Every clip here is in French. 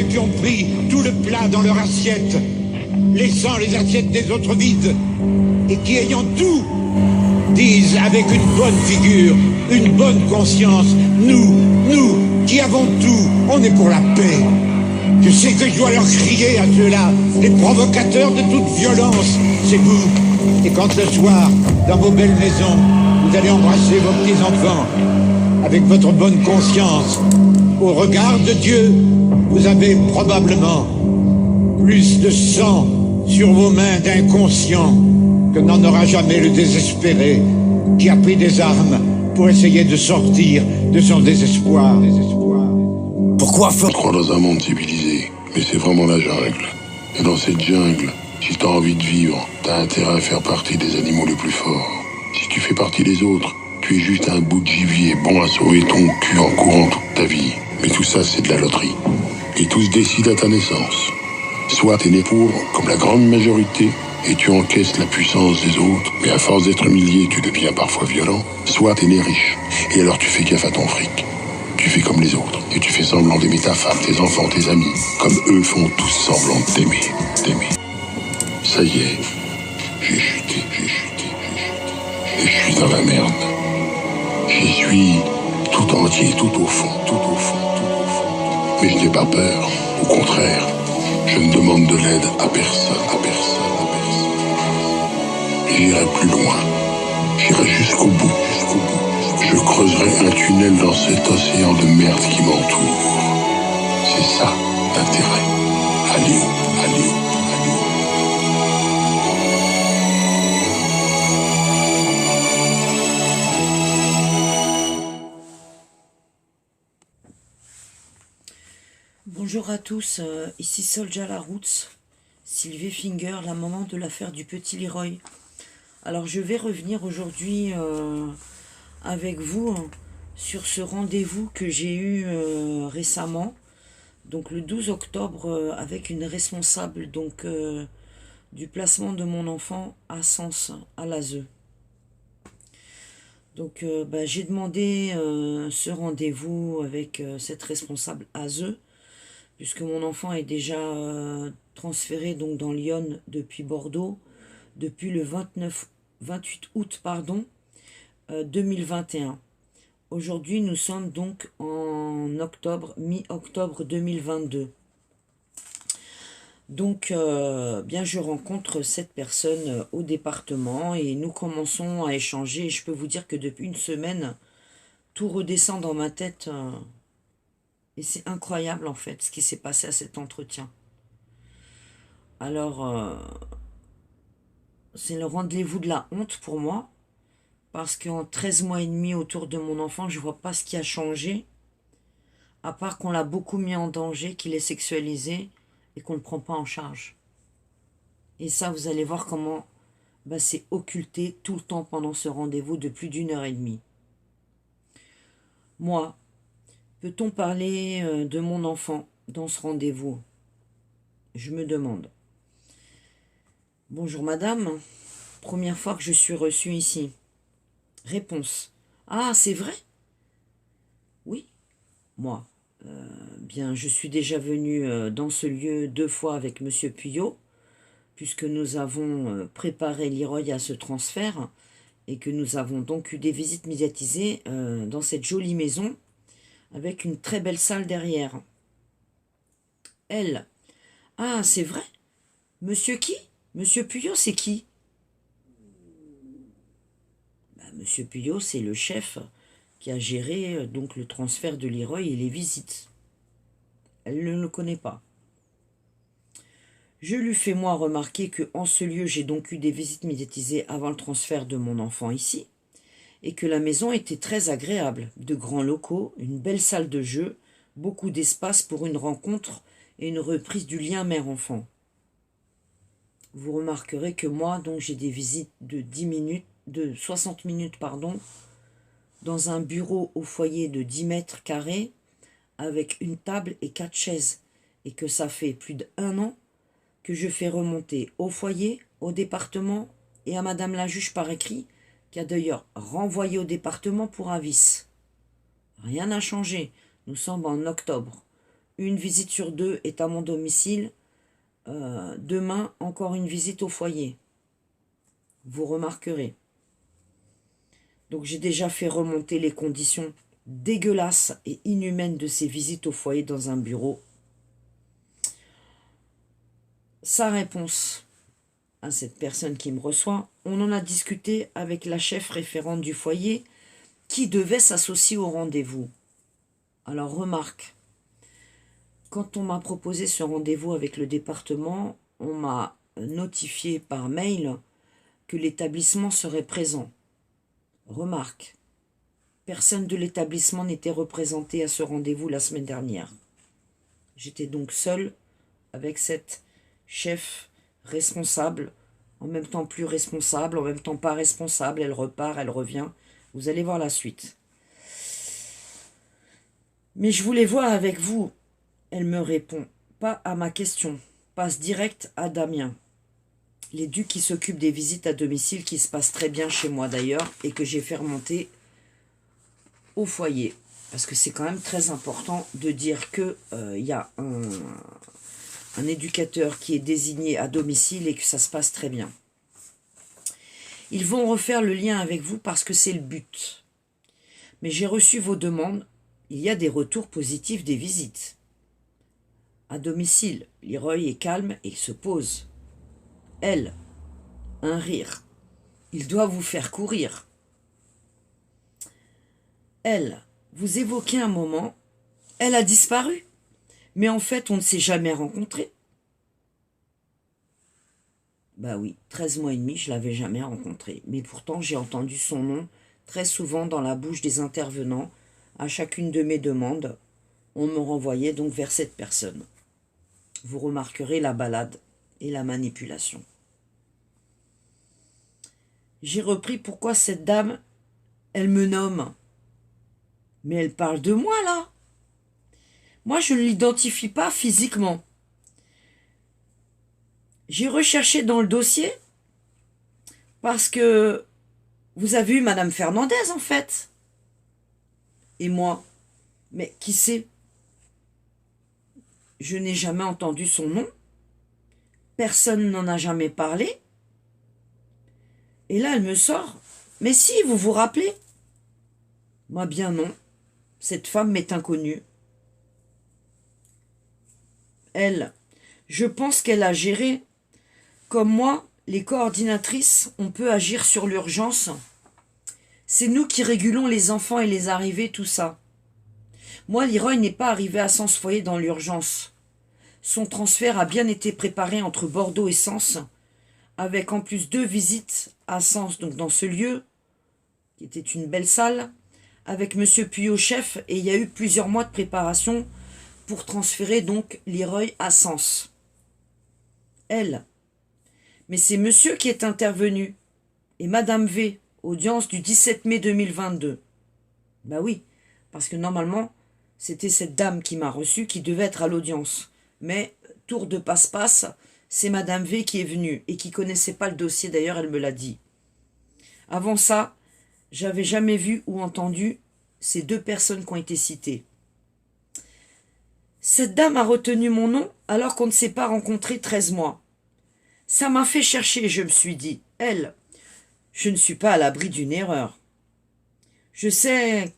ceux qui ont pris tout le plat dans leur assiette, laissant les assiettes des autres vides, et qui, ayant tout, disent avec une bonne figure, une bonne conscience, nous, qui avons tout, on est pour la paix. Je sais que je dois leur crier à ceux-là, les provocateurs de toute violence, c'est vous. Et quand le soir, dans vos belles maisons, vous allez embrasser vos petits-enfants, avec votre bonne conscience, au regard de Dieu, vous avez probablement plus de sang sur vos mains d'inconscient que n'en aura jamais le désespéré qui a pris des armes pour essayer de sortir de son désespoir. Pourquoi faire... On croit dans un monde civilisé, mais c'est vraiment la jungle. Et dans cette jungle, si t'as envie de vivre, t'as intérêt à faire partie des animaux les plus forts. Si tu fais partie des autres, tu es juste un bout de gibier bon à sauver ton cul en courant toute ta vie. Mais tout ça, c'est de la loterie. Et tout se décide à ta naissance. Soit t'es né pauvre, comme la grande majorité, et tu encaisses la puissance des autres, mais à force d'être humilié, tu deviens parfois violent. Soit t'es né riche, et alors tu fais gaffe à ton fric. Tu fais comme les autres, et tu fais semblant d'aimer ta femme, tes enfants, tes amis, comme eux font tous semblant de t'aimer. Ça y est, j'ai chuté. Et je suis dans la merde. J'y suis tout entier, tout au fond. Mais je n'ai pas peur, au contraire, je ne demande de l'aide à personne. J'irai plus loin, j'irai jusqu'au bout. Je creuserai un tunnel dans cet océan de merde qui m'entoure. C'est ça, l'intérêt. Allez où? Bonjour à tous, ici Solja la Roots, Sylvie Finger, la maman de l'affaire du petit Leroy. Alors je vais revenir aujourd'hui avec vous sur ce rendez-vous que j'ai eu récemment, donc le 12 octobre, avec une responsable donc du placement de mon enfant à Sens, à l'ASE. Donc j'ai demandé ce rendez-vous avec cette responsable ASE, puisque mon enfant est déjà transféré donc dans l'Yonne depuis Bordeaux, depuis le 28 août 2021. Aujourd'hui, nous sommes donc en octobre, mi-octobre 2022. Donc, bien, je rencontre cette personne au département et nous commençons à échanger. Et je peux vous dire que depuis une semaine, tout redescend dans ma tête. Et c'est incroyable, en fait, ce qui s'est passé à cet entretien. Alors, c'est le rendez-vous de la honte pour moi, parce qu'en 13 mois et demi autour de mon enfant, je ne vois pas ce qui a changé, à part qu'on l'a beaucoup mis en danger, qu'il est sexualisé et qu'on ne le prend pas en charge. Et ça, vous allez voir comment c'est occulté tout le temps pendant ce rendez-vous de plus d'1 heure et demie. Moi, peut-on parler de mon enfant dans ce rendez-vous? Je me demande. Bonjour madame, première fois que je suis reçue ici. Réponse. Ah, c'est vrai? Oui. Moi, bien, je suis déjà venue dans ce lieu 2 fois avec monsieur Puyot, puisque nous avons préparé Leroy à ce transfert et que nous avons donc eu des visites médiatisées dans cette jolie maison avec une très belle salle derrière. Elle. Ah, c'est vrai? Monsieur qui? Monsieur Puyot, c'est qui? Monsieur Puyot, c'est le chef qui a géré donc le transfert de Leroy et les visites. Elle ne le connaît pas. Je lui fais moi remarquer que en ce lieu, j'ai donc eu des visites médiatisées avant le transfert de mon enfant ici, et que la maison était très agréable, de grands locaux, une belle salle de jeu, beaucoup d'espace pour une rencontre et une reprise du lien mère-enfant. Vous remarquerez que moi, donc, j'ai des visites de 60 minutes, dans un bureau au foyer de 10 mètres carrés, avec une table et 4 chaises, et que ça fait plus d'1 an que je fais remonter au foyer, au département et à madame la juge par écrit, qui a d'ailleurs renvoyé au département pour avis. Rien n'a changé, nous sommes en octobre. une visite sur 2 est à mon domicile. Demain, encore une visite au foyer. Vous remarquerez. Donc j'ai déjà fait remonter les conditions dégueulasses et inhumaines de ces visites au foyer dans un bureau. Sa réponse à cette personne qui me reçoit, on en a discuté avec la chef référente du foyer qui devait s'associer au rendez-vous. Alors remarque, quand on m'a proposé ce rendez-vous avec le département, on m'a notifié par mail que l'établissement serait présent. Remarque, personne de l'établissement n'était représenté à ce rendez-vous la semaine dernière. J'étais donc seule avec cette chef responsable, en même temps plus responsable, en même temps pas responsable, elle repart, elle revient. Vous allez voir la suite. Mais je voulais voir avec vous. Elle me répond pas à ma question, passe direct à Damien. L'éduc qui s'occupe des visites à domicile, qui se passe très bien chez moi d'ailleurs, et que j'ai fait remonter au foyer. Parce que c'est quand même très important de dire qu'il y a un éducateur qui est désigné à domicile et que ça se passe très bien. Ils vont refaire le lien avec vous parce que c'est le but. Mais j'ai reçu vos demandes. Il y a des retours positifs des visites. À domicile, Leroy est calme et se pose. Elle, un rire. Il doit vous faire courir. Elle, vous évoquez un moment. Elle a disparu. Mais en fait, on ne s'est jamais rencontrés. Bah oui, 13 mois et demi, je ne l'avais jamais rencontré. Mais pourtant, j'ai entendu son nom très souvent dans la bouche des intervenants. À chacune de mes demandes, on me renvoyait donc vers cette personne. Vous remarquerez la balade et la manipulation. J'ai repris pourquoi cette dame, elle me nomme. Mais elle parle de moi, là. Moi, je ne l'identifie pas physiquement. J'ai recherché dans le dossier parce que vous avez eu Madame Fernandez, en fait. Et moi, mais qui c'est? Je n'ai jamais entendu son nom. Personne n'en a jamais parlé. Et là, elle me sort. Mais si, vous vous rappelez? Moi, bien non. Cette femme m'est inconnue. Elle, je pense qu'elle a géré. Comme moi, les coordinatrices, on peut agir sur l'urgence. C'est nous qui régulons les enfants et les arrivées, tout ça. Moi, Leroy n'est pas arrivé à Sens Foyer dans l'urgence. Son transfert a bien été préparé entre Bordeaux et Sens, avec en plus 2 visites à Sens, donc dans ce lieu, qui était une belle salle, avec Monsieur Puyot chef, et il y a eu plusieurs mois de préparation pour transférer donc Leroy à Sens. Elle. Mais c'est monsieur qui est intervenu. Et Madame V, audience du 17 mai 2022. Bah oui, parce que normalement, c'était cette dame qui m'a reçu qui devait être à l'audience. Mais, tour de passe-passe, c'est Madame V qui est venue et qui connaissait pas le dossier, d'ailleurs, elle me l'a dit. Avant ça, j'avais jamais vu ou entendu ces 2 personnes qui ont été citées. Cette dame a retenu mon nom alors qu'on ne s'est pas rencontré 13 mois. Ça m'a fait chercher, je me suis dit. Elle, je ne suis pas à l'abri d'une erreur. Je sais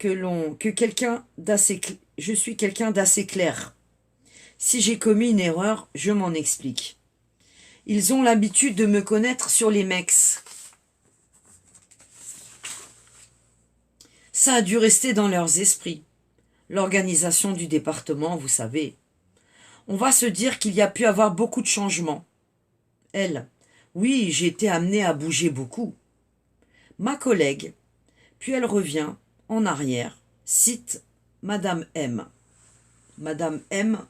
je suis quelqu'un d'assez clair. Si j'ai commis une erreur, je m'en explique. Ils ont l'habitude de me connaître sur les mecs. Ça a dû rester dans leurs esprits. L'organisation du département, vous savez. On va se dire qu'il y a pu avoir beaucoup de changements. Elle, oui, j'ai été amenée à bouger beaucoup. Ma collègue, puis elle revient en arrière, cite Madame M. Madame M,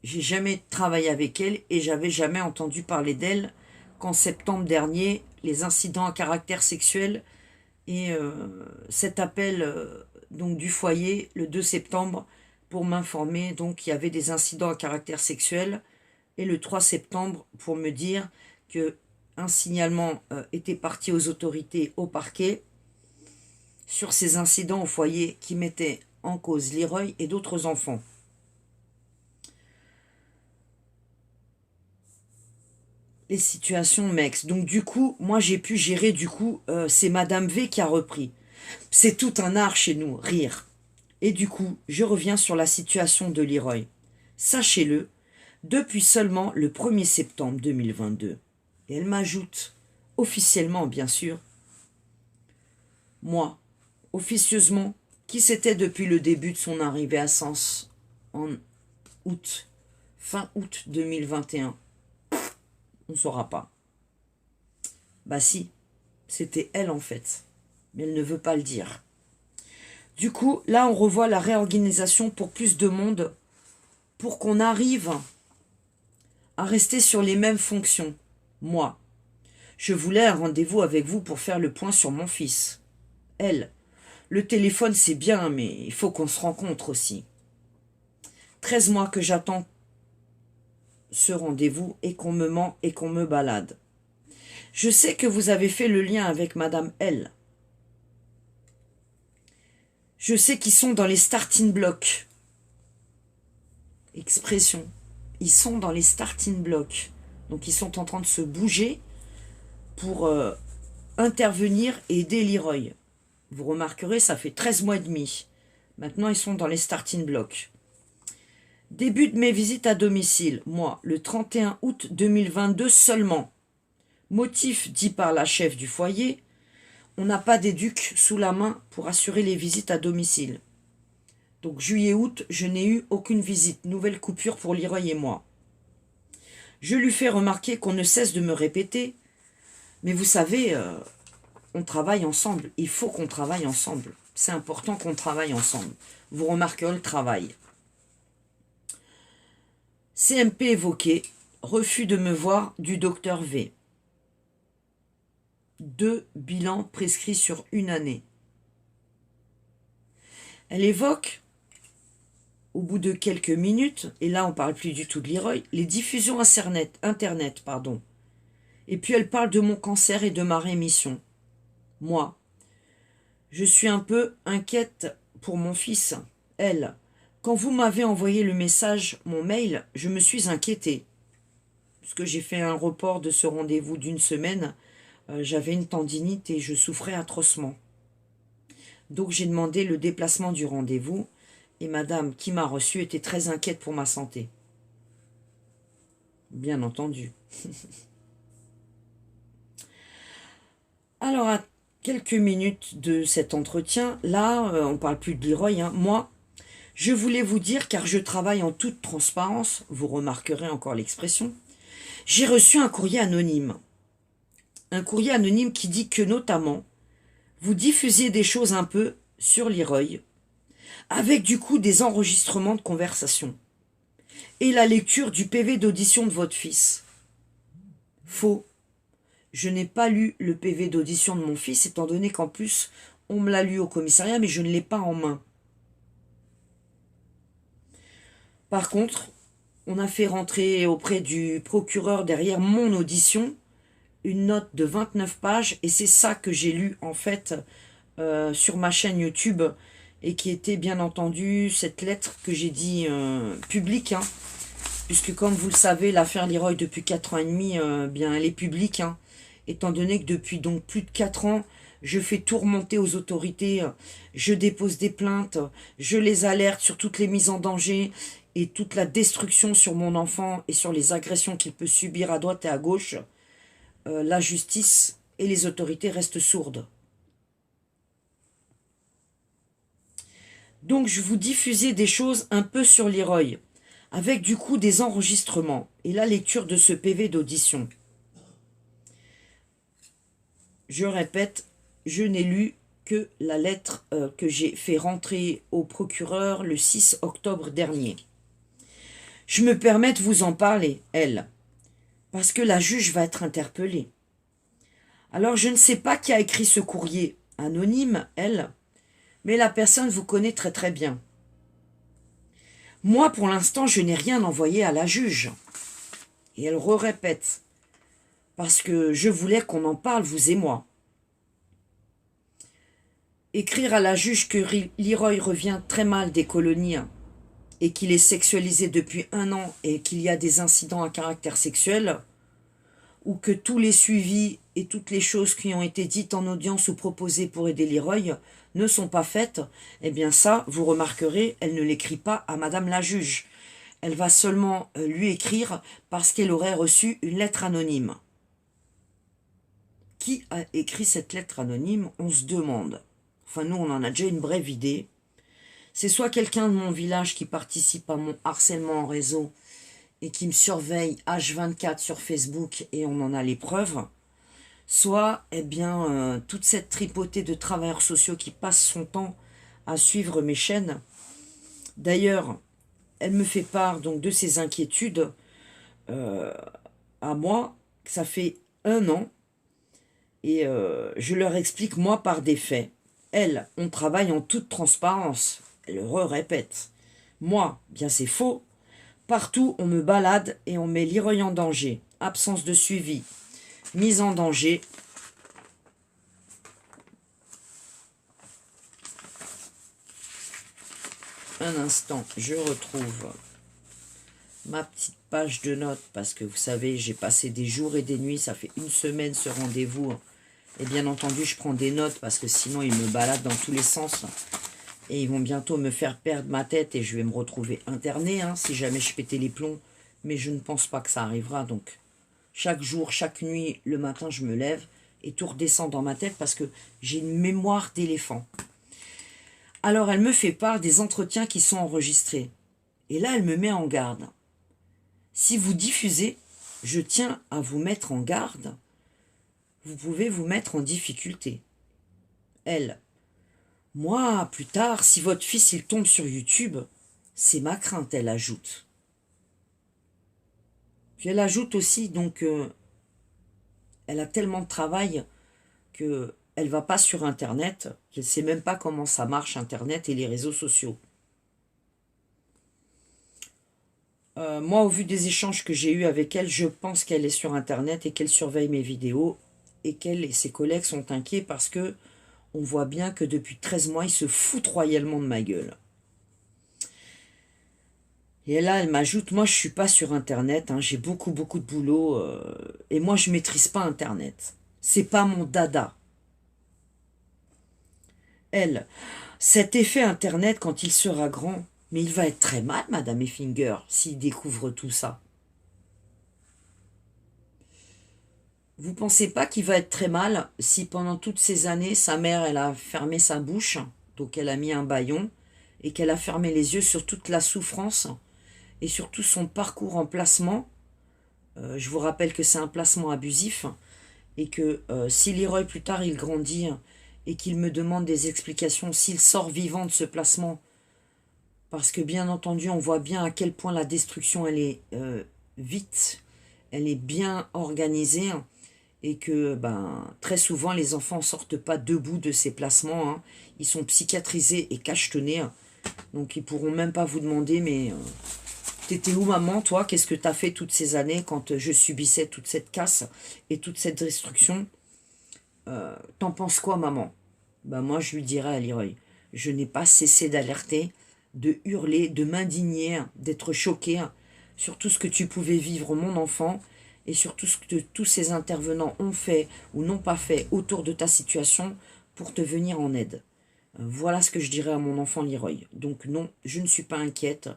j'ai jamais travaillé avec elle et j'avais jamais entendu parler d'elle qu'en septembre dernier, les incidents à caractère sexuel et cet appel donc du foyer le 2 septembre pour m'informer donc qu'il y avait des incidents à caractère sexuel et le 3 septembre pour me dire que un signalement était parti aux autorités au parquet sur ces incidents au foyer qui mettaient en cause Leroy et d'autres enfants. les situations mixtes. Donc du coup, moi j'ai pu gérer, c'est Madame V qui a repris. C'est tout un art chez nous, rire. Et du coup, je reviens sur la situation de Leroy. Sachez-le, depuis seulement le 1er septembre 2022. Et elle m'ajoute, officiellement bien sûr, moi, officieusement, qui c'était depuis le début de son arrivée à Sens en août, fin août 2021. On ne saura pas. Bah si, c'était elle en fait, mais elle ne veut pas le dire. Du coup, là on revoit la réorganisation pour plus de monde, pour qu'on arrive à rester sur les mêmes fonctions. Moi, je voulais un rendez-vous avec vous pour faire le point sur mon fils. Elle, le téléphone c'est bien, mais il faut qu'on se rencontre aussi. 13 mois que j'attends ce rendez-vous et qu'on me ment et qu'on me balade. Je sais que vous avez fait le lien avec Madame L. Je sais qu'ils sont dans les starting blocks. Expression. Ils sont dans les starting blocks. Donc ils sont en train de se bouger pour intervenir et aider Leroy. Vous remarquerez, ça fait 13 mois et demi. Maintenant, ils sont dans les starting blocks. Début de mes visites à domicile, moi, le 31 août 2022 seulement. Motif dit par la chef du foyer, on n'a pas d'éduc sous la main pour assurer les visites à domicile. Donc juillet-août, je n'ai eu aucune visite, nouvelle coupure pour Leroy et moi. Je lui fais remarquer qu'on ne cesse de me répéter, mais vous savez, on travaille ensemble, il faut qu'on travaille ensemble. C'est important qu'on travaille ensemble. Vous remarquerez le travail. CMP évoqué, refus de me voir du docteur V. 2 bilans prescrits sur 1 année. Elle évoque, au bout de quelques minutes, et là on ne parle plus du tout de Leroy, les diffusions Internet. Et puis elle parle de mon cancer et de ma rémission. Moi, je suis un peu inquiète pour mon fils. Elle, quand vous m'avez envoyé le message, mon mail, je me suis inquiétée. Puisque j'ai fait un report de ce rendez-vous d'1 semaine, j'avais une tendinite et je souffrais atrocement. Donc j'ai demandé le déplacement du rendez-vous et madame qui m'a reçue était très inquiète pour ma santé. Bien entendu. Alors, à quelques minutes de cet entretien, là, on ne parle plus de Leroy, hein. Moi, je voulais vous dire, car je travaille en toute transparence, vous remarquerez encore l'expression, j'ai reçu un courrier anonyme. Un courrier anonyme qui dit que, notamment, vous diffusiez des choses un peu sur Leroy, avec du coup des enregistrements de conversation, et la lecture du PV d'audition de votre fils. Faux. Je n'ai pas lu le PV d'audition de mon fils, étant donné qu'en plus, on me l'a lu au commissariat, mais je ne l'ai pas en main. Par contre, on a fait rentrer auprès du procureur derrière mon audition une note de 29 pages, et c'est ça que j'ai lu en fait sur ma chaîne YouTube, et qui était bien entendu cette lettre que j'ai dit publique, hein, puisque comme vous le savez, l'affaire Leroy depuis 4 ans et demi, bien elle est publique, hein, étant donné que depuis donc plus de 4 ans, je fais tout remonter aux autorités, je dépose des plaintes, je les alerte sur toutes les mises en danger et toute la destruction sur mon enfant et sur les agressions qu'il peut subir à droite et à gauche. La justice et les autorités restent sourdes. Donc je vous diffusais des choses un peu sur Leroy, avec du coup des enregistrements et la lecture de ce PV d'audition. Je répète, je n'ai lu que la lettre que j'ai fait rentrer au procureur le 6 octobre dernier. Je me permets de vous en parler, elle, parce que la juge va être interpellée. Alors je ne sais pas qui a écrit ce courrier anonyme, elle, mais la personne vous connaît très très bien. Moi, pour l'instant, je n'ai rien envoyé à la juge. Et elle répète, parce que je voulais qu'on en parle, vous et moi. Écrire à la juge que Leroy revient très mal des colonies et qu'il est sexualisé depuis 1 an et qu'il y a des incidents à caractère sexuel, ou que tous les suivis et toutes les choses qui ont été dites en audience ou proposées pour aider Leroy ne sont pas faites, eh bien ça, vous remarquerez, elle ne l'écrit pas à Madame la juge. Elle va seulement lui écrire parce qu'elle aurait reçu une lettre anonyme. Qui a écrit cette lettre anonyme? On se demande. Enfin, nous, on en a déjà une brève idée. C'est soit quelqu'un de mon village qui participe à mon harcèlement en réseau et qui me surveille H24 sur Facebook et on en a les preuves, soit, eh bien, toute cette tripotée de travailleurs sociaux qui passent son temps à suivre mes chaînes. D'ailleurs, elle me fait part donc de ses inquiétudes à moi, ça fait 1 an, et je leur explique, moi, par des faits. Elle, on travaille en toute transparence, elle le répète. Moi, bien c'est faux. Partout, on me balade et on met Leroy en danger. Absence de suivi, mise en danger. Un instant, je retrouve ma petite page de notes parce que vous savez, j'ai passé des jours et des nuits, ça fait 1 semaine ce rendez-vous. Et bien entendu, je prends des notes parce que sinon, ils me baladent dans tous les sens. Et ils vont bientôt me faire perdre ma tête et je vais me retrouver interné si jamais je pétais les plombs. Mais je ne pense pas que ça arrivera. Donc, chaque jour, chaque nuit, le matin, je me lève et tout redescend dans ma tête parce que j'ai une mémoire d'éléphant. Alors, elle me fait part des entretiens qui sont enregistrés. Et là, elle me met en garde. Si vous diffusez, je tiens à vous mettre en garde. Vous pouvez vous mettre en difficulté. Elle. Moi, plus tard, si votre fils il tombe sur YouTube, c'est ma crainte, elle ajoute. Puis elle ajoute aussi, donc, elle a tellement de travail qu'elle ne va pas sur Internet, qu'elle ne sait même pas comment ça marche, Internet et les réseaux sociaux. Moi, au vu des échanges que j'ai eus avec elle, je pense qu'elle est sur Internet et qu'elle surveille mes vidéos et qu'elle et ses collègues sont inquiets parce que on voit bien que depuis 13 mois, ils se foutent royalement de ma gueule. Et là, elle m'ajoute, moi, je ne suis pas sur Internet, j'ai beaucoup de boulot, et moi, je ne maîtrise pas Internet. C'est pas mon dada. Elle, cet effet Internet, quand il sera grand, mais il va être très mal, Madame Effinger, s'il découvre tout ça. Vous pensez pas qu'il va être très mal si pendant toutes ces années, sa mère, elle a fermé sa bouche, donc elle a mis un bâillon, et qu'elle a fermé les yeux sur toute la souffrance et sur tout son parcours en placement. Je vous rappelle que c'est un placement abusif et que si Leroy plus tard il grandit et qu'il me demande des explications s'il sort vivant de ce placement, parce que bien entendu on voit bien à quel point la destruction elle est vite, elle est bien organisée, et que très souvent les enfants ne sortent pas debout de ces placements, ils sont psychiatrisés et cachetonnés, donc ils ne pourront même pas vous demander mais t'étais où maman toi, qu'est-ce que t'as fait toutes ces années quand je subissais toute cette casse et toute cette destruction, t'en penses quoi maman? Moi je lui dirais à Leroy, je n'ai pas cessé d'alerter, de hurler, de m'indigner, d'être choqué sur tout ce que tu pouvais vivre mon enfant, et sur tout ce que tous ces intervenants ont fait ou n'ont pas fait autour de ta situation pour te venir en aide. Voilà ce que je dirais à mon enfant Leroy. Donc non, je ne suis pas inquiète.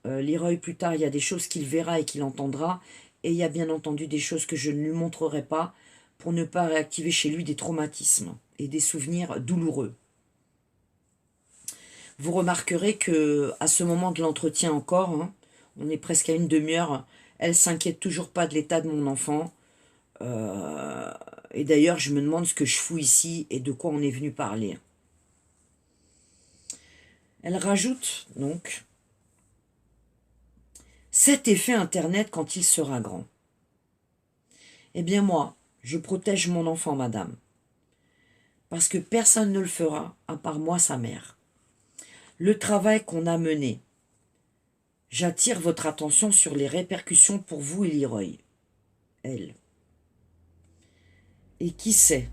Leroy, plus tard, il y a des choses qu'il verra et qu'il entendra, et il y a bien entendu des choses que je ne lui montrerai pas pour ne pas réactiver chez lui des traumatismes et des souvenirs douloureux. Vous remarquerez que à ce moment de l'entretien encore, on est presque à une demi-heure, elle s'inquiète toujours pas de l'état de mon enfant. Et d'ailleurs, je me demande ce que je fous ici et de quoi on est venu parler. Elle rajoute donc cet effet Internet quand il sera grand. Eh bien moi, je protège mon enfant, madame. Parce que personne ne le fera, à part moi, sa mère. Le travail qu'on a mené. J'attire votre attention sur les répercussions pour vous et Leroy. Elle. Et qui sait?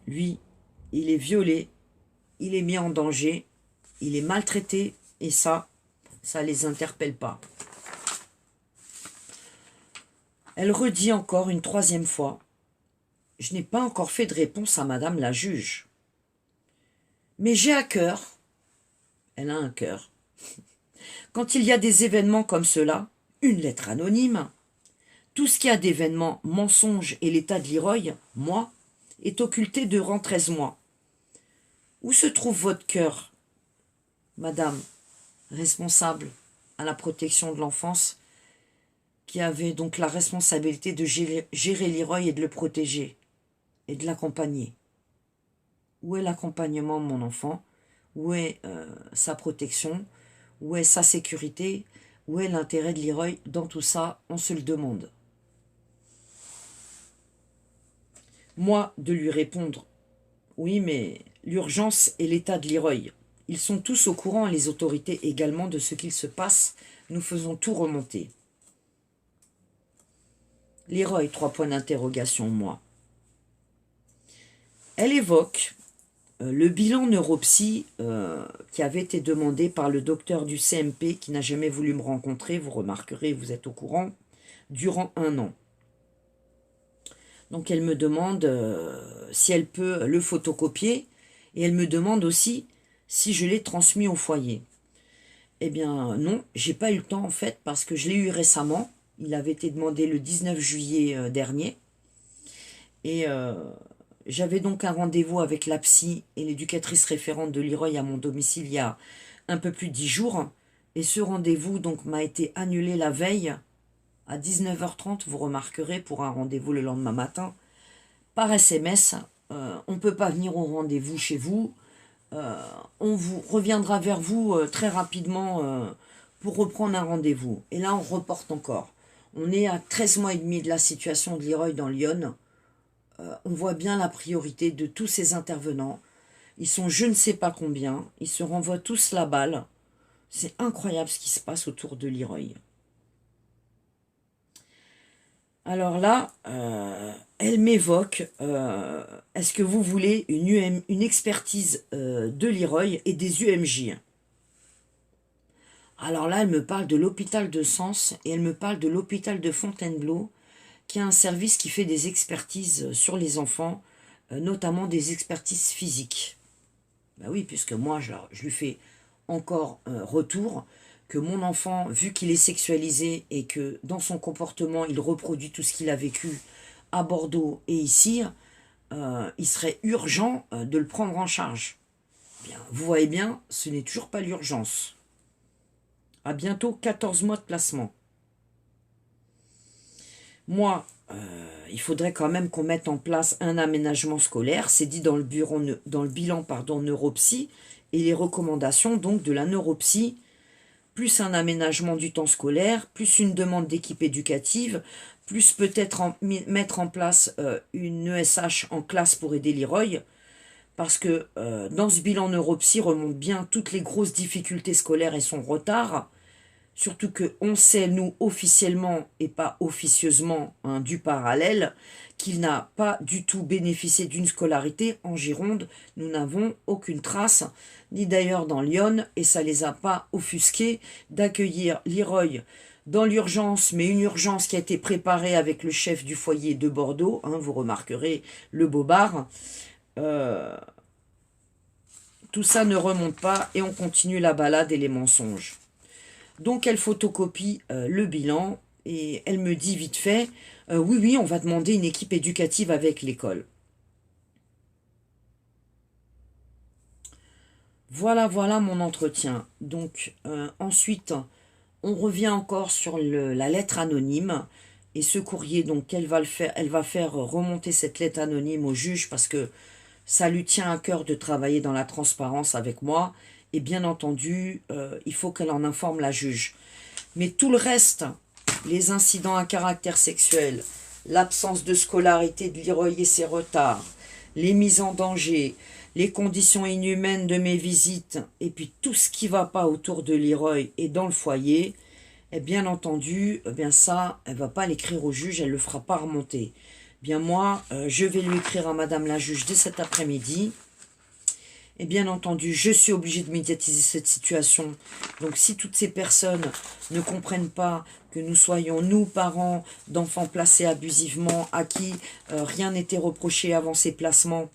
Lui, il est violé, il est mis en danger, il est maltraité, et ça les interpelle pas. Elle redit encore une troisième fois, « Je n'ai pas encore fait de réponse à madame la juge. Mais j'ai à cœur. » Elle a un cœur. « Quand il y a des événements comme cela, une lettre anonyme, tout ce qui a d'événements, mensonges et l'état de Leroy, moi, est occulté durant 13 mois. Où se trouve votre cœur, madame, responsable à la protection de l'enfance, qui avait donc la responsabilité de gérer Leroy et de le protéger et de l'accompagner? Où est l'accompagnement de mon enfant? Où est sa protection? Où est sa sécurité? Où est l'intérêt de Leroy dans tout ça? On se le demande. Moi, de lui répondre, oui, mais l'urgence et l'état de Leroy, ils sont tous au courant, et les autorités également, de ce qu'il se passe. Nous faisons tout remonter. Leroy, 3 points d'interrogation, moi. Elle évoque le bilan neuropsy qui avait été demandé par le docteur du CMP qui n'a jamais voulu me rencontrer, vous remarquerez, vous êtes au courant, durant 1 an. Donc elle me demande si elle peut le photocopier et elle me demande aussi si je l'ai transmis au foyer. Eh bien non, j'ai pas eu le temps en fait parce que je l'ai eu récemment. Il avait été demandé le 19 juillet dernier. Et j'avais donc un rendez-vous avec la psy et l'éducatrice référente de Leroy à mon domicile il y a un peu plus de 10 jours. Et ce rendez-vous donc m'a été annulé la veille à 19h30, vous remarquerez, pour un rendez-vous le lendemain matin, par SMS. On ne peut pas venir au rendez-vous chez vous. On vous reviendra vers vous très rapidement pour reprendre un rendez-vous. Et là, on reporte encore. On est à 13 mois et demi de la situation de Leroy dans Lyon. On voit bien la priorité de tous ces intervenants. Ils sont je ne sais pas combien. Ils se renvoient tous la balle. C'est incroyable ce qui se passe autour de Leroy. Alors là, elle m'évoque, est-ce que vous voulez une expertise de Leroy et des UMJ? Alors là, elle me parle de l'hôpital de Sens et elle me parle de l'hôpital de Fontainebleau, qui a un service qui fait des expertises sur les enfants, notamment des expertises physiques. Ben oui, puisque moi, je lui fais encore retour que mon enfant, vu qu'il est sexualisé et que dans son comportement, il reproduit tout ce qu'il a vécu à Bordeaux et ici, il serait urgent de le prendre en charge. Bien, vous voyez bien, ce n'est toujours pas l'urgence. À bientôt 14 mois de placement. Moi, il faudrait quand même qu'on mette en place un aménagement scolaire. C'est dit dans le bilan neuropsy et les recommandations donc de la neuropsy, plus un aménagement du temps scolaire, plus une demande d'équipe éducative, plus peut-être mettre en place une ESH en classe pour aider Leroy, parce que dans ce bilan neuropsy remontent bien toutes les grosses difficultés scolaires et son retard, surtout qu'on sait, nous, officiellement et pas officieusement, du parallèle, qu'il n'a pas du tout bénéficié d'une scolarité en Gironde. Nous n'avons aucune trace, ni d'ailleurs dans Lyon, et ça ne les a pas offusqués d'accueillir Leroy dans l'urgence, mais une urgence qui a été préparée avec le chef du foyer de Bordeaux, vous remarquerez le Bobard. Tout ça ne remonte pas et on continue la balade et les mensonges. Donc elle photocopie le bilan et elle me dit vite fait, oui, on va demander une équipe éducative avec l'école. Voilà mon entretien. Donc ensuite, on revient encore sur la lettre anonyme et ce courrier, donc elle va faire remonter cette lettre anonyme au juge parce que ça lui tient à cœur de travailler dans la transparence avec moi. Et bien entendu, il faut qu'elle en informe la juge. Mais tout le reste, les incidents à caractère sexuel, l'absence de scolarité de Leroy et ses retards, les mises en danger, les conditions inhumaines de mes visites, et puis tout ce qui ne va pas autour de Leroy et dans le foyer, et bien entendu, ça, elle ne va pas l'écrire au juge, elle ne le fera pas remonter. Bien moi, je vais lui écrire à madame la juge dès cet après-midi. Et bien entendu, je suis obligée de médiatiser cette situation. Donc si toutes ces personnes ne comprennent pas que nous soyons, nous, parents d'enfants placés abusivement, à qui rien n'était reproché avant ces placements,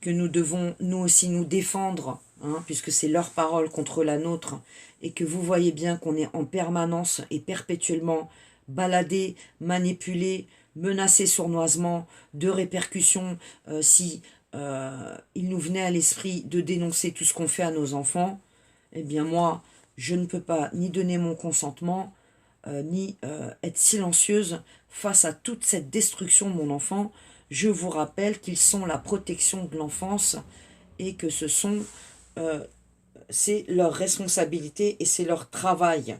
que nous devons, nous aussi, nous défendre, hein, puisque c'est leur parole contre la nôtre, et que vous voyez bien qu'on est en permanence et perpétuellement baladé, manipulé, menacé sournoisement de répercussions si il nous venait à l'esprit de dénoncer tout ce qu'on fait à nos enfants. Eh bien moi, je ne peux pas ni donner mon consentement, ni être silencieuse face à toute cette destruction de mon enfant. Je vous rappelle qu'ils sont la protection de l'enfance et que c'est leur responsabilité et c'est leur travail.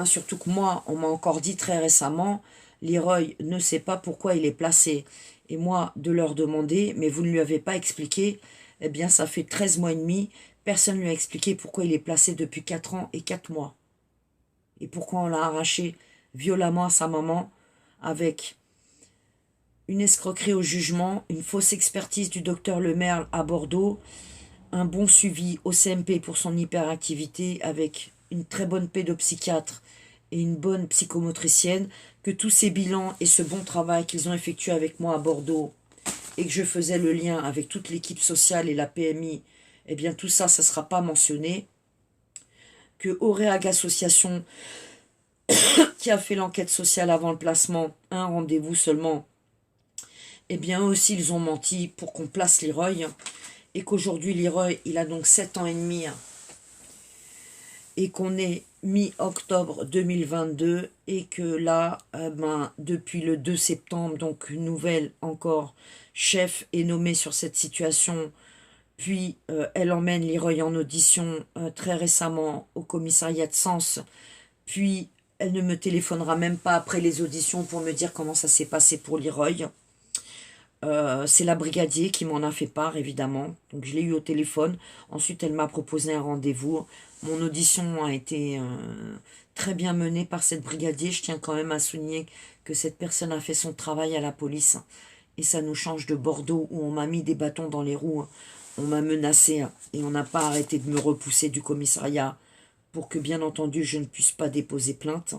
Surtout que moi, on m'a encore dit très récemment, Leroy ne sait pas pourquoi il est placé. Et moi, de leur demander, mais vous ne lui avez pas expliqué, eh bien ça fait 13 mois et demi, personne ne lui a expliqué pourquoi il est placé depuis 4 ans et 4 mois. Et pourquoi on l'a arraché violemment à sa maman avec une escroquerie au jugement, une fausse expertise du docteur Lemerle à Bordeaux, un bon suivi au CMP pour son hyperactivité avec une très bonne pédopsychiatre et une bonne psychomotricienne, que tous ces bilans et ce bon travail qu'ils ont effectué avec moi à Bordeaux et que je faisais le lien avec toute l'équipe sociale et la PMI, eh bien tout ça, ça ne sera pas mentionné. Que Auréag Association, qui a fait l'enquête sociale avant le placement, un rendez-vous seulement, eh bien eux aussi ils ont menti pour qu'on place Leroy, et qu'aujourd'hui Leroy, il a donc 7 ans et demi, et qu'on est mi-octobre 2022, et que là, depuis le 2 septembre, donc une nouvelle encore chef est nommée sur cette situation, puis elle emmène Leroy en audition très récemment au commissariat de Sens, puis elle ne me téléphonera même pas après les auditions pour me dire comment ça s'est passé pour Leroy. C'est la brigadier qui m'en a fait part, évidemment. Donc je l'ai eu au téléphone. Ensuite, elle m'a proposé un rendez-vous. Mon audition a été très bien menée par cette brigadier. Je tiens quand même à souligner que cette personne a fait son travail à la police. Et ça nous change de Bordeaux, où on m'a mis des bâtons dans les roues. On m'a menacé et on n'a pas arrêté de me repousser du commissariat pour que, bien entendu, je ne puisse pas déposer plainte.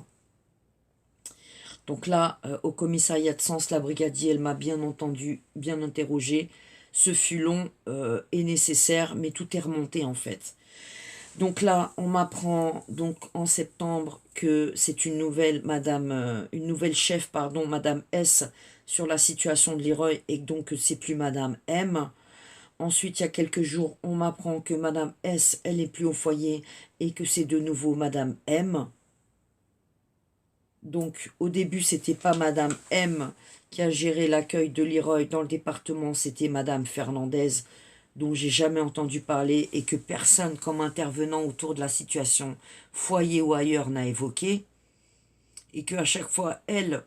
Donc là, au commissariat de Sens, la brigadier, elle m'a bien entendu, bien interrogé. Ce fut long et nécessaire, mais tout est remonté en fait. Donc là, on m'apprend donc en septembre que c'est une nouvelle chef, Madame S, sur la situation de Leroy, et donc que c'est plus Madame M. Ensuite, il y a quelques jours, on m'apprend que Madame S, elle n'est plus au foyer et que c'est de nouveau Madame M. Donc, au début, c'était pas Madame M qui a géré l'accueil de Leroy dans le département, c'était Madame Fernandez, dont j'ai jamais entendu parler et que personne comme intervenant autour de la situation, foyer ou ailleurs, n'a évoqué. Et qu'à chaque fois, elle,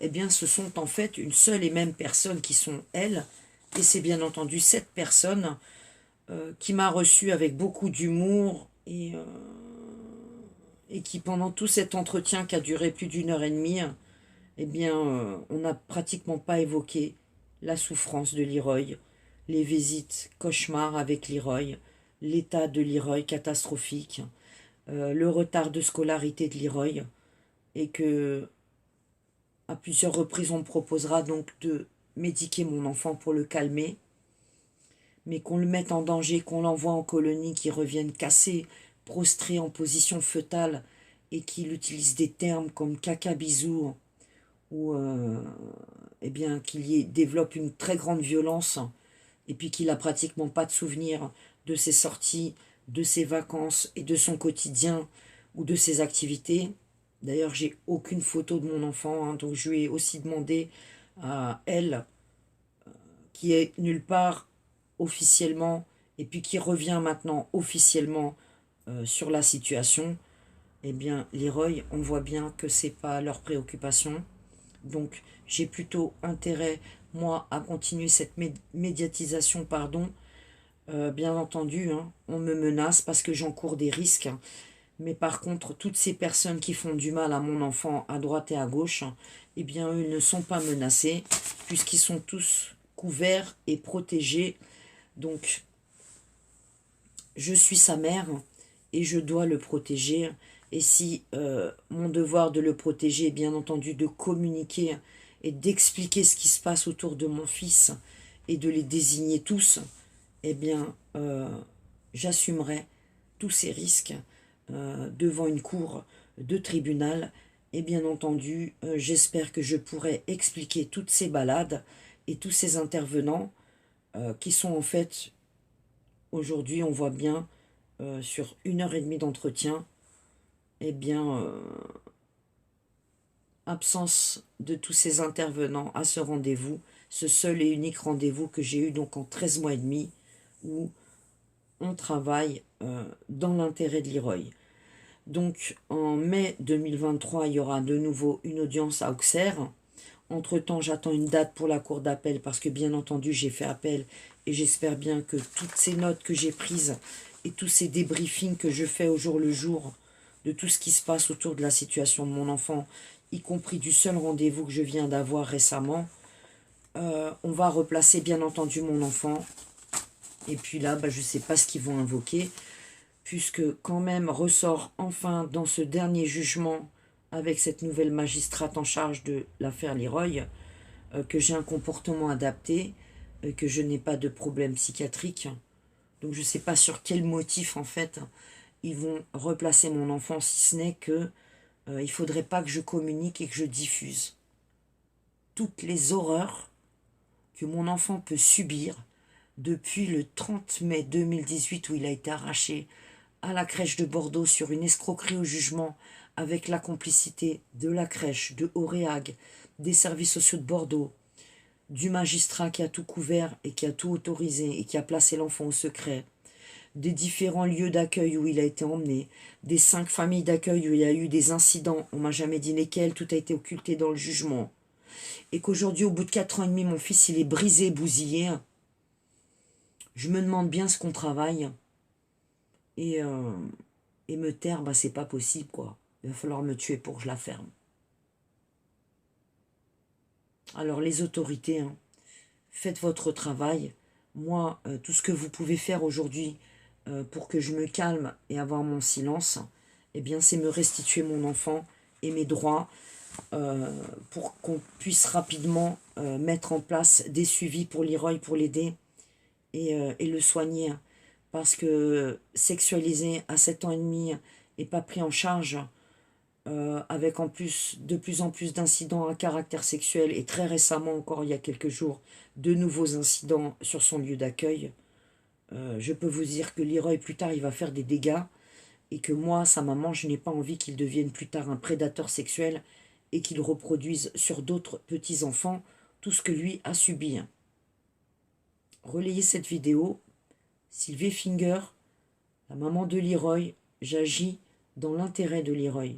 eh bien, ce sont en fait une seule et même personne qui sont elles. Et c'est bien entendu cette personne qui m'a reçue avec beaucoup d'humour et qui, pendant tout cet entretien qui a duré plus d'1 heure et demie, eh bien, on n'a pratiquement pas évoqué la souffrance de Leroy, les visites cauchemars avec Leroy, l'état de Leroy catastrophique, le retard de scolarité de Leroy, et que, à plusieurs reprises, on me proposera donc de médiquer mon enfant pour le calmer, mais qu'on le mette en danger, qu'on l'envoie en colonie, qu'il revienne cassé, prostré en position fœtale, et qu'il utilise des termes comme caca bisou, ou eh bien qu'il développe une très grande violence, et puis qu'il a pratiquement pas de souvenir de ses sorties, de ses vacances et de son quotidien ou de ses activités. D'ailleurs, j'ai aucune photo de mon enfant, donc je lui ai aussi demandé à elle, qui est nulle part officiellement, et puis qui revient maintenant officiellement sur la situation. Eh bien, Leroy, on voit bien que c'est pas leur préoccupation. Donc, j'ai plutôt intérêt, moi, à continuer cette médiatisation, bien entendu, hein, on me menace parce que j'encours des risques. Mais par contre, toutes ces personnes qui font du mal à mon enfant à droite et à gauche, eh bien, eux ne sont pas menacés, puisqu'ils sont tous couvert et protégé. Donc, je suis sa mère et je dois le protéger. Et si mon devoir de le protéger est bien entendu de communiquer et d'expliquer ce qui se passe autour de mon fils et de les désigner tous, eh bien, j'assumerai tous ces risques devant une cour de tribunal. Et bien entendu, j'espère que je pourrai expliquer toutes ces balades et tous ces intervenants qui sont en fait, aujourd'hui on voit bien, sur 1 h 30 d'entretien, eh bien, absence de tous ces intervenants à ce rendez-vous, ce seul et unique rendez-vous que j'ai eu donc en 13 mois et demi, où on travaille dans l'intérêt de Leroy. Donc en mai 2023, il y aura de nouveau une audience à Auxerre. Entre-temps, j'attends une date pour la cour d'appel parce que bien entendu, j'ai fait appel et j'espère bien que toutes ces notes que j'ai prises et tous ces débriefings que je fais au jour le jour de tout ce qui se passe autour de la situation de mon enfant, y compris du seul rendez-vous que je viens d'avoir récemment, on va replacer bien entendu mon enfant. Et puis là, je ne sais pas ce qu'ils vont invoquer, puisque quand même ressort enfin dans ce dernier jugement avec cette nouvelle magistrate en charge de l'affaire Leroy, que j'ai un comportement adapté, que je n'ai pas de problème psychiatrique. Donc je ne sais pas sur quel motif en fait ils vont replacer mon enfant, si ce n'est que il ne faudrait pas que je communique et que je diffuse toutes les horreurs que mon enfant peut subir depuis le 30 mai 2018 où il a été arraché à la crèche de Bordeaux sur une escroquerie au jugement avec la complicité de la crèche, de Auréag, des services sociaux de Bordeaux, du magistrat qui a tout couvert et qui a tout autorisé et qui a placé l'enfant au secret, des différents lieux d'accueil où il a été emmené, des 5 familles d'accueil où il y a eu des incidents, on m'a jamais dit lesquels, tout a été occulté dans le jugement, et qu'aujourd'hui, au bout de 4 ans et demi, mon fils, il est brisé, bousillé. Je me demande bien ce qu'on travaille, et me taire, c'est pas possible, quoi. Il va falloir me tuer pour que je la ferme. Alors, les autorités, faites votre travail. Moi, tout ce que vous pouvez faire aujourd'hui pour que je me calme et avoir mon silence, eh bien, c'est me restituer mon enfant et mes droits pour qu'on puisse rapidement mettre en place des suivis pour Leroy, pour l'aider et le soigner. Parce que sexualisé à 7 ans et demi et pas pris en charge, avec en plus de plus en plus d'incidents à caractère sexuel, et très récemment encore il y a quelques jours, de nouveaux incidents sur son lieu d'accueil, je peux vous dire que Leroy plus tard il va faire des dégâts, et que moi, sa maman, je n'ai pas envie qu'il devienne plus tard un prédateur sexuel et qu'il reproduise sur d'autres petits-enfants tout ce que lui a subi. Relayez cette vidéo. Sylvie Finger, la maman de Leroy, j'agis dans l'intérêt de Leroy.